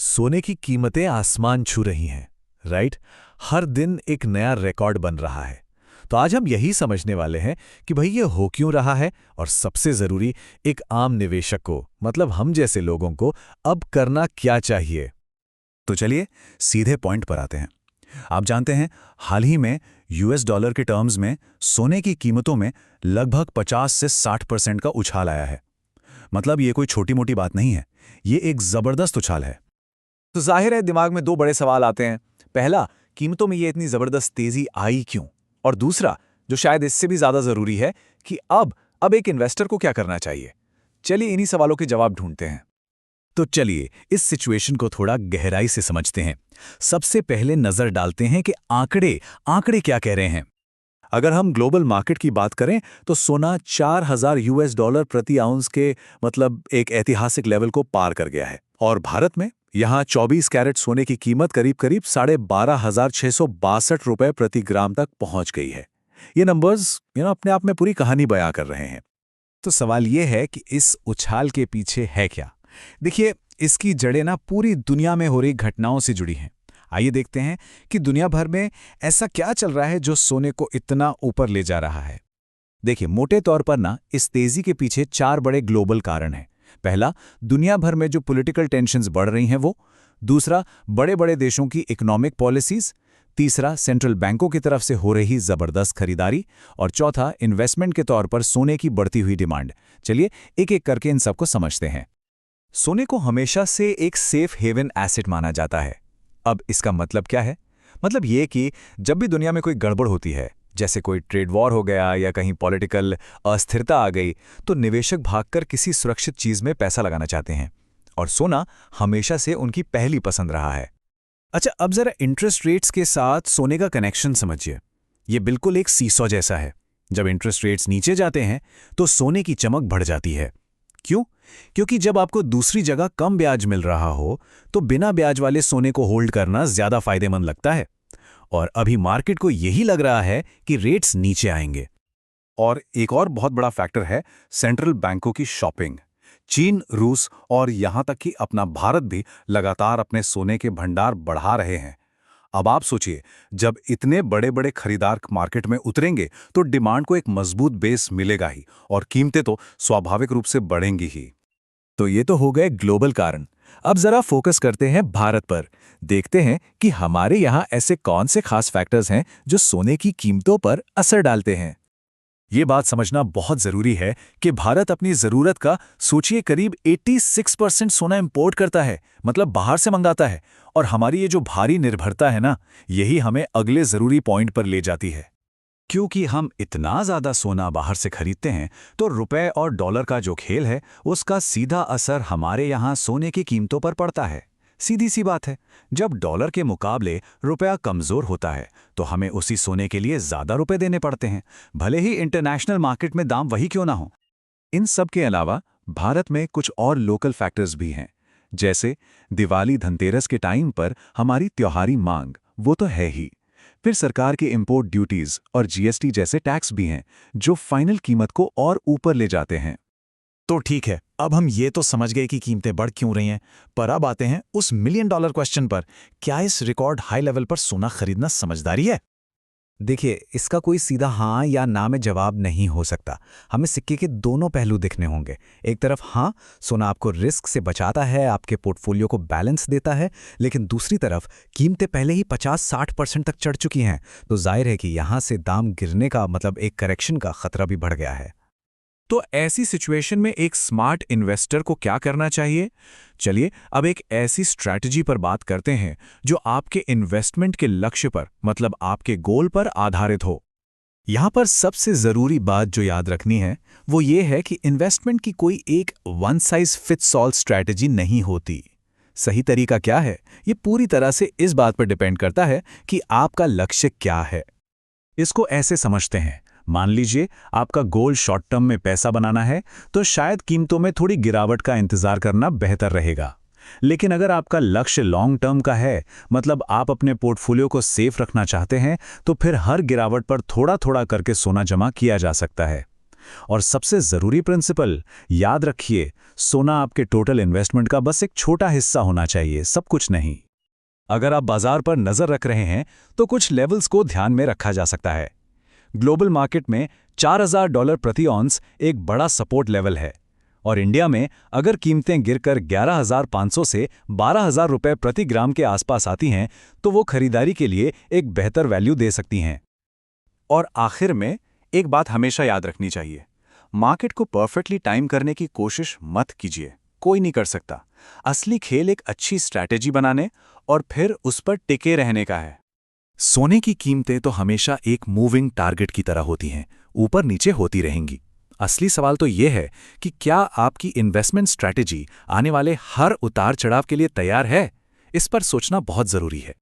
सोने की कीमतें आसमान छू रही हैं, राइट? हर दिन एक नया रिकॉर्ड बन रहा है। तो आज हम यही समझने वाले हैं कि भाई ये हो क्यों रहा है, और सबसे जरूरी, एक आम निवेशक को, मतलब हम जैसे लोगों को अब करना क्या चाहिए। तो चलिए सीधे पॉइंट पर आते हैं। आप जानते हैं, हाल ही में यूएस डॉलर के टर्म्स में सोने की कीमतों में लगभग 50 से 60% का उछाल आया है। मतलब ये कोई छोटी मोटी बात नहीं है, ये एक जबरदस्त उछाल है। तो जाहिर है दिमाग में दो बड़े सवाल आते हैं। पहला, कीमतों में ये इतनी जबरदस्त तेजी आई क्यों? और दूसरा, जो शायद इससे भी ज्यादा जरूरी है, कि अब एक इन्वेस्टर को क्या करना चाहिए। चलिए इन्हीं सवालों के जवाब ढूंढते हैं। तो चलिए इस सिचुएशन को थोड़ा गहराई से समझते हैं। सबसे पहले नजर डालते हैं कि आंकड़े क्या कह रहे हैं। अगर हम ग्लोबल मार्केट की बात करें तो सोना 4000 यूएस डॉलर प्रति आउंस के मतलब एक ऐतिहासिक लेवल को पार कर गया है। और भारत में यहां 24 कैरेट सोने की कीमत करीब 12,662 रुपए प्रति ग्राम तक पहुंच गई है। ये नंबर्स अपने आप में पूरी कहानी बयां कर रहे हैं। तो सवाल यह है कि इस उछाल के पीछे है क्या। देखिए, इसकी जड़ें ना पूरी दुनिया में हो रही घटनाओं से जुड़ी हैं। आइए देखते हैं कि दुनिया भर में ऐसा क्या चल रहा है जो सोने को इतना ऊपर ले जा रहा है। देखिए, मोटे तौर पर ना इस तेजी के पीछे 4 बड़े ग्लोबल कारण हैं। पहला, दुनिया भर में जो पॉलिटिकल टेंशन्स बढ़ रही हैं वो। दूसरा, बड़े बड़े देशों की इकोनॉमिक पॉलिसीज। तीसरा, सेंट्रल बैंकों की तरफ से हो रही जबरदस्त खरीदारी। और चौथा, इन्वेस्टमेंट के तौर पर सोने की बढ़ती हुई डिमांड। चलिए एक एक करके इन सबको समझते हैं। सोने को हमेशा से एक सेफ हेवन एसेट माना जाता है। अब इसका मतलब क्या है? मतलब ये कि जब भी दुनिया में कोई गड़बड़ होती है, जैसे कोई ट्रेड वॉर हो गया या कहीं पॉलिटिकल अस्थिरता आ गई, तो निवेशक भागकर किसी सुरक्षित चीज में पैसा लगाना चाहते हैं। और सोना हमेशा से उनकी पहली पसंद रहा है। अच्छा, अब जरा इंटरेस्ट रेट्स के साथ सोने का कनेक्शन समझिए। ये बिल्कुल एक सीसॉ जैसा है। जब इंटरेस्ट रेट्स नीचे जाते हैं तो सोने की चमक बढ़ जाती है। क्यों? क्योंकि जब आपको दूसरी जगह कम ब्याज मिल रहा हो तो बिना ब्याज वाले सोने को होल्ड करना ज्यादा फायदेमंद लगता है। और अभी मार्केट को यही लग रहा है कि रेट्स नीचे आएंगे। और एक और बहुत बड़ा फैक्टर है सेंट्रल बैंकों की शॉपिंग। चीन, रूस और यहां तक कि अपना भारत भी लगातार अपने सोने के भंडार बढ़ा रहे हैं। अब आप सोचिए, जब इतने बड़े बड़े खरीदार मार्केट में उतरेंगे तो डिमांड को एक मजबूत बेस मिलेगा ही, और कीमतें तो स्वाभाविक रूप से बढ़ेंगी ही। तो ये तो हो गए ग्लोबल कारण। अब जरा फोकस करते हैं भारत पर। देखते हैं कि हमारे यहाँ ऐसे कौन से खास फैक्टर्स हैं जो सोने की कीमतों पर असर डालते हैं। ये बात समझना बहुत जरूरी है कि भारत अपनी जरूरत का सोचिए करीब 86% सोना इंपोर्ट करता है, मतलब बाहर से मंगाता है। और हमारी ये जो भारी निर्भरता है ना, यही हमें अगले जरूरी पॉइंट पर ले जाती है। क्योंकि हम इतना ज्यादा सोना बाहर से खरीदते हैं तो रुपए और डॉलर का जो खेल है उसका सीधा असर हमारे यहाँ सोने की कीमतों पर पड़ता है। सीधी सी बात है, जब डॉलर के मुकाबले रुपया कमजोर होता है तो हमें उसी सोने के लिए ज्यादा रुपए देने पड़ते हैं, भले ही इंटरनेशनल मार्केट में दाम वही क्यों ना हो। इन सब के अलावा भारत में कुछ और लोकल फैक्टर्स भी हैं, जैसे दिवाली, धनतेरस के टाइम पर हमारी त्योहारी मांग, वो तो है ही। फिर सरकार के इंपोर्ट ड्यूटीज और जीएसटी जैसे टैक्स भी हैं जो फाइनल कीमत को और ऊपर ले जाते हैं। तो ठीक है, अब हम ये तो समझ गए कि कीमतें बढ़ क्यों रही हैं, पर अब आते हैं उस मिलियन डॉलर क्वेश्चन पर। क्या इस रिकॉर्ड हाई लेवल पर सोना खरीदना समझदारी है? देखिए, इसका कोई सीधा हाँ या ना में जवाब नहीं हो सकता। हमें सिक्के के दोनों पहलू दिखने होंगे। एक तरफ हाँ, सोना आपको रिस्क से बचाता है, आपके पोर्टफोलियो को बैलेंस देता है, लेकिन दूसरी तरफ कीमतें पहले ही 50-60% तक चढ़ चुकी हैं, तो जाहिर है कि यहाँ से दाम गिरने का मतलब एक करेक्शन का खतरा भी बढ़ गया है। तो ऐसी सिचुएशन में एक स्मार्ट इन्वेस्टर को क्या करना चाहिए? चलिए अब एक ऐसी स्ट्रैटेजी पर बात करते हैं जो आपके इन्वेस्टमेंट के लक्ष्य पर, मतलब आपके गोल पर आधारित हो। यहाँ पर सबसे जरूरी बात जो याद रखनी है वो ये है कि इन्वेस्टमेंट की कोई एक one size fits all strategy नहीं होती। सही तरीका क्या है, ये पूरी तरह से इस बात पर डिपेंड करता है कि आपका लक्ष्य क्या है। इसको ऐसे समझते हैं, मान लीजिए आपका गोल शॉर्ट टर्म में पैसा बनाना है तो शायद कीमतों में थोड़ी गिरावट का इंतजार करना बेहतर रहेगा। लेकिन अगर आपका लक्ष्य लॉन्ग टर्म का है, मतलब आप अपने पोर्टफोलियो को सेफ रखना चाहते हैं, तो फिर हर गिरावट पर थोड़ा थोड़ा करके सोना जमा किया जा सकता है। और सबसे जरूरी प्रिंसिपल याद रखिए, सोना आपके टोटल इन्वेस्टमेंट का बस एक छोटा हिस्सा होना चाहिए, सब कुछ नहीं। अगर आप बाजार पर नजर रख रहे हैं तो कुछ लेवल्स को ध्यान में रखा जा सकता है। ग्लोबल मार्केट में $4000 प्रति ऑन्स एक बड़ा सपोर्ट लेवल है, और इंडिया में अगर कीमतें गिरकर 11,500 से 12,000 रुपए प्रति ग्राम के आसपास आती हैं तो वो खरीदारी के लिए एक बेहतर वैल्यू दे सकती हैं। और आखिर में एक बात हमेशा याद रखनी चाहिए, मार्केट को परफेक्टली टाइम करने की कोशिश मत कीजिए, कोई नहीं कर सकता। असली खेल एक अच्छी स्ट्रैटेजी बनाने और फिर उस पर टिके रहने का है। सोने की कीमतें तो हमेशा एक मूविंग टारगेट की तरह होती हैं, ऊपर नीचे होती रहेंगी। असली सवाल तो यह है कि क्या आपकी इन्वेस्टमेंट स्ट्रैटेजी आने वाले हर उतार चढ़ाव के लिए तैयार है? इस पर सोचना बहुत जरूरी है।